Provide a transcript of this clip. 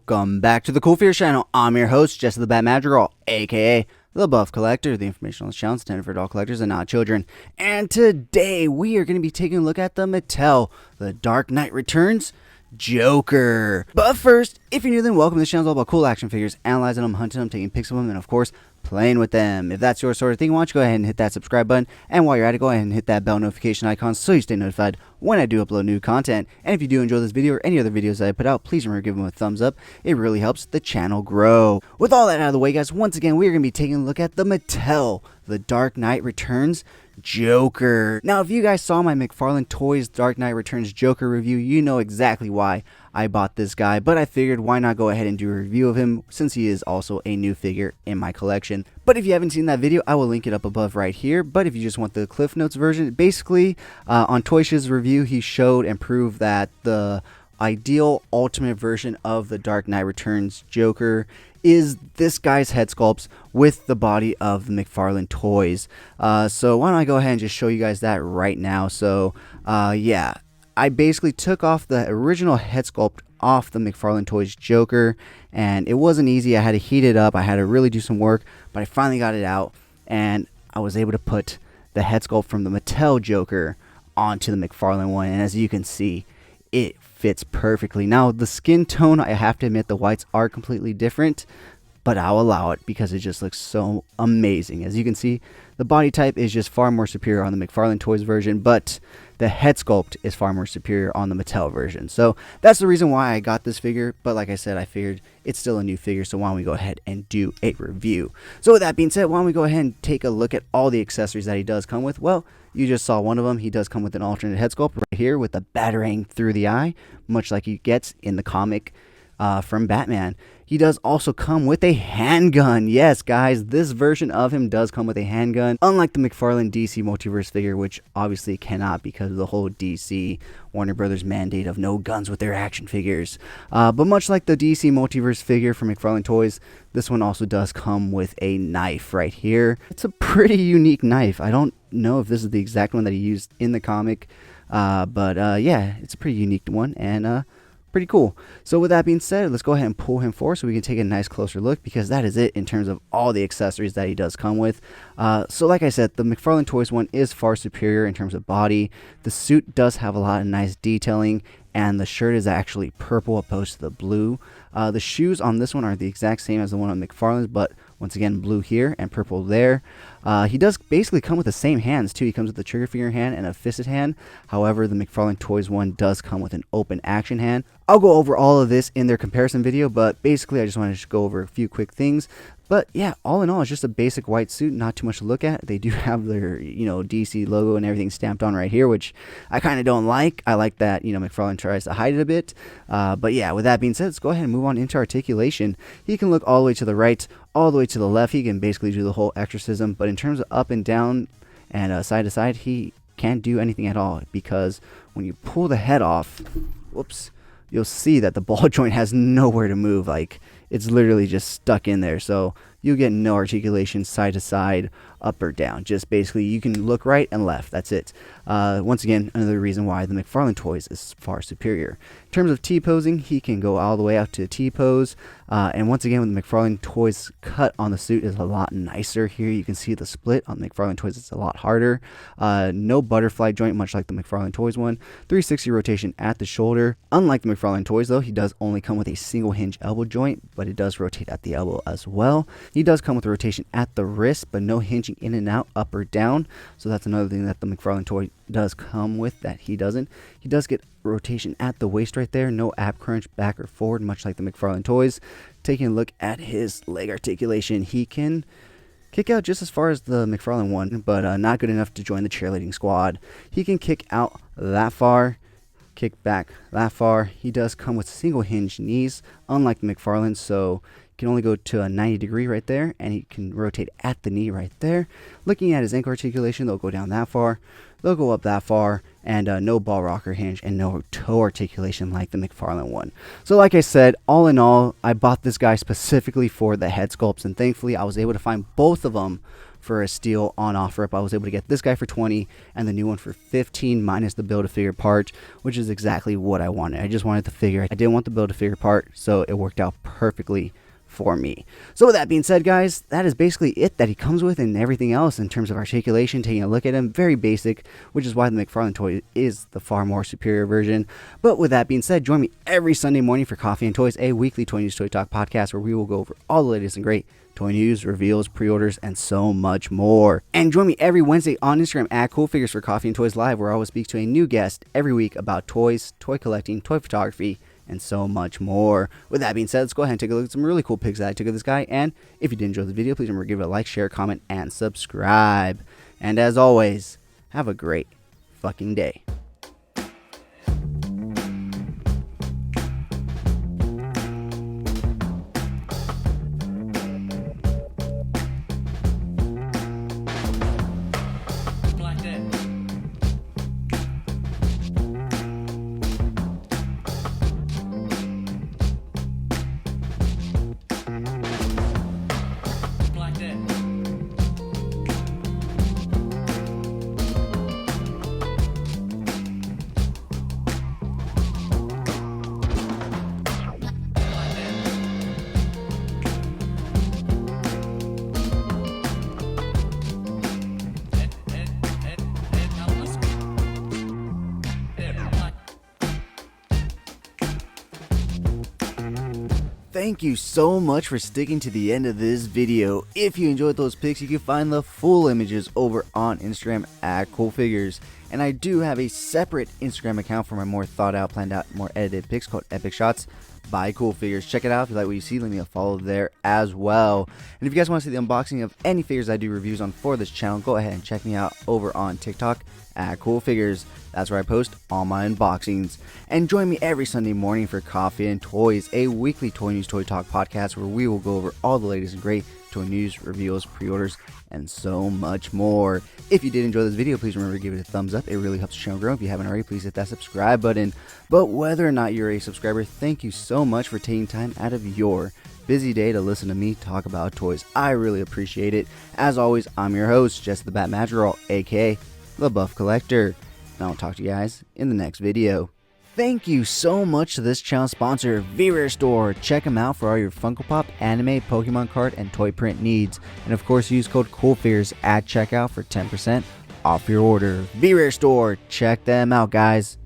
Welcome back to the CoolFigurez channel. I'm your host, Jesse the Bat Madrigal, aka the Buff Collector. The information on this channel is intended for adult collectors and not children. And today we are going to be taking a look at the Mattel The Dark Knight Returns Joker. But first, if you're new, then welcome. This channel is all about cool action figures, analyzing them, hunting them, taking pics of them, and of course, playing with them. If that's your sort of thing, why don't you go ahead and hit that subscribe button, and while you're at it, go ahead and hit that bell notification icon so you stay notified when I do upload new content. And if you do enjoy this video or any other videos that I put out, please remember to give them a thumbs up. It really helps the channel grow. With all that out of the way, guys, once again, we're going to be taking a look at the Mattel The Dark Knight Returns Joker. Now, if you guys saw my McFarlane Toys Dark Knight Returns Joker review, you know exactly why I bought this guy, but I figured why not go ahead and do a review of him since he is also a new figure in my collection. But if you haven't seen that video, I will link it up above right here. But if you just want the Cliff Notes version, basically on Toysh's review, he showed and proved that the ideal ultimate version of the Dark Knight Returns Joker is this guy's head sculpts with the body of the McFarlane Toys. So why don't I go ahead and just show you guys that right now. So yeah, I basically took off the original head sculpt off the McFarlane Toys Joker, and it wasn't easy. I had to heat it up, I had to really do some work, but I finally got it out, and I was able to put the head sculpt from the Mattel Joker onto the McFarlane one, and as you can see, it fits perfectly. Now, the skin tone, I have to admit, the whites are completely different, but I'll allow it because it just looks so amazing. As you can see, the body type is just far more superior on the McFarlane Toys version, but the head sculpt is far more superior on the Mattel version. So that's the reason why I got this figure, but like I said, I figured it's still a new figure, so why don't we go ahead and do a review. So with that being said, why don't we go ahead and take a look at all the accessories that he does come with. Well, you just saw one of them. He does come with an alternate head sculpt right here with a batarang through the eye, much like he gets in the comic from Batman. He does also come with a handgun. Yes, guys, this version of him does come with a handgun, unlike the McFarlane DC Multiverse figure, which obviously cannot because of the whole DC Warner Brothers mandate of no guns with their action figures. But much like the DC Multiverse figure from McFarlane Toys, this one also does come with a knife right here. It's a pretty unique knife. I don't know if this is the exact one that he used in the comic, but yeah, it's a pretty unique one, and pretty cool. So with that being said, let's go ahead and pull him forward so we can take a nice closer look, because that is it in terms of all the accessories that he does come with. So like I said, the McFarlane Toys one is far superior in terms of body. The suit does have a lot of nice detailing, and the shirt is actually purple opposed to the blue. The shoes on this one are the exact same as the one on McFarlane's, but once again, blue here and purple there. He does basically come with the same hands too. He comes with a trigger finger hand and a fisted hand. However, the McFarlane Toys one does come with an open action hand. I'll go over all of this in their comparison video, but basically I just wanted to go over a few quick things. But yeah, all in all, it's just a basic white suit, not too much to look at. They do have their, DC logo and everything stamped on right here, which I kind of don't like. I like that, McFarlane tries to hide it a bit. But yeah, with that being said, let's go ahead and move on into articulation. He can look all the way to the right, all the way to the left. He can basically do the whole exorcism. But in terms of up and down and side to side, he can't do anything at all, because when you pull the head off, whoops, you'll see that the ball joint has nowhere to move. Like, it's literally just stuck in there. So you get no articulation side to side, up or down. Just basically you can look right and left. That's it. Once again, another reason why the McFarlane Toys is far superior. In terms of T-posing, he can go all the way out to T-pose. And once again, with the McFarlane Toys cut on the suit is a lot nicer. Here you can see the split on the McFarlane Toys. It's a lot harder. No butterfly joint, much like the McFarlane Toys one. 360 rotation at the shoulder. Unlike the McFarlane Toys, though, he does only come with a single hinge elbow joint, but it does rotate at the elbow as well. He does come with a rotation at the wrist, but no hinging in and out, up or down. So that's another thing that the McFarlane Toy does come with that he doesn't. He does get rotation at the waist right there, no ab crunch back or forward, much like the McFarlane Toys. Taking a look at his leg articulation, he can kick out just as far as the McFarlane one, but not good enough to join the cheerleading squad. He can kick out that far, kick back that far. He does come with single hinge knees, unlike the McFarlane, so he can only go to a 90 degree right there, and he can rotate at the knee right there. Looking at his ankle articulation, they'll go down that far, they'll go up that far, and no ball rocker hinge and no toe articulation like the McFarlane one. So like I said, all in all, I bought this guy specifically for the head sculpts, and thankfully I was able to find both of them for a steal on OfferUp. I was able to get this guy for 20 and the new one for 15 minus the Build-A-Figure part, which is exactly what I wanted. I just wanted the figure. I didn't want the Build-A-Figure part, so it worked out perfectly for me. So with that being said, guys, that is basically it that he comes with, and everything else in terms of articulation, taking a look at him, very basic, which is why the McFarlane toy is the far more superior version. But with that being said, join me every Sunday morning for Coffee and Toys, a weekly Toy News Toy Talk podcast where we will go over all the latest and great toy news, reveals, pre-orders, and so much more. And join me every Wednesday on Instagram at CoolFigurez for Coffee and Toys Live, where I will speak to a new guest every week about toys, toy collecting, toy photography, and so much more. With that being said, let's go ahead and take a look at some really cool pics that I took of this guy. And if you did enjoy the video, please remember to give it a like, share, comment, and subscribe. And as always, have a great fucking day. Thank you so much for sticking to the end of this video. If you enjoyed those pics, you can find the full images over on Instagram at CoolFigurez. And I do have a separate Instagram account for my more thought out, planned out, more edited pics called Epic Shots by CoolFigurez. Check it out. If you like what you see, leave me a follow there as well. And if you guys want to see the unboxing of any figures I do reviews on for this channel, go ahead and check me out over on TikTok at CoolFigurez. That's where I post all my unboxings. And join me every Sunday morning for Coffee and Toys, a weekly Toy News Toy Talk podcast where we will go over all the latest and great toy news, reveals, pre-orders, and so much more. If you did enjoy this video, please remember to give it a thumbs up. It really helps the channel grow. If you haven't already, please hit that subscribe button. But whether or not you're a subscriber, thank you so much for taking time out of your busy day to listen to me talk about toys. I really appreciate it. As always, I'm your host, Jesse the Bat Madrigal, aka the Buff Collector. And I'll talk to you guys in the next video. Thank you so much to this channel sponsor, VRare Store. Check them out for all your Funko Pop, anime, Pokemon card, and toy print needs. And of course, use code CoolFigurez at checkout for 10% off your order. VRare Store, check them out, guys.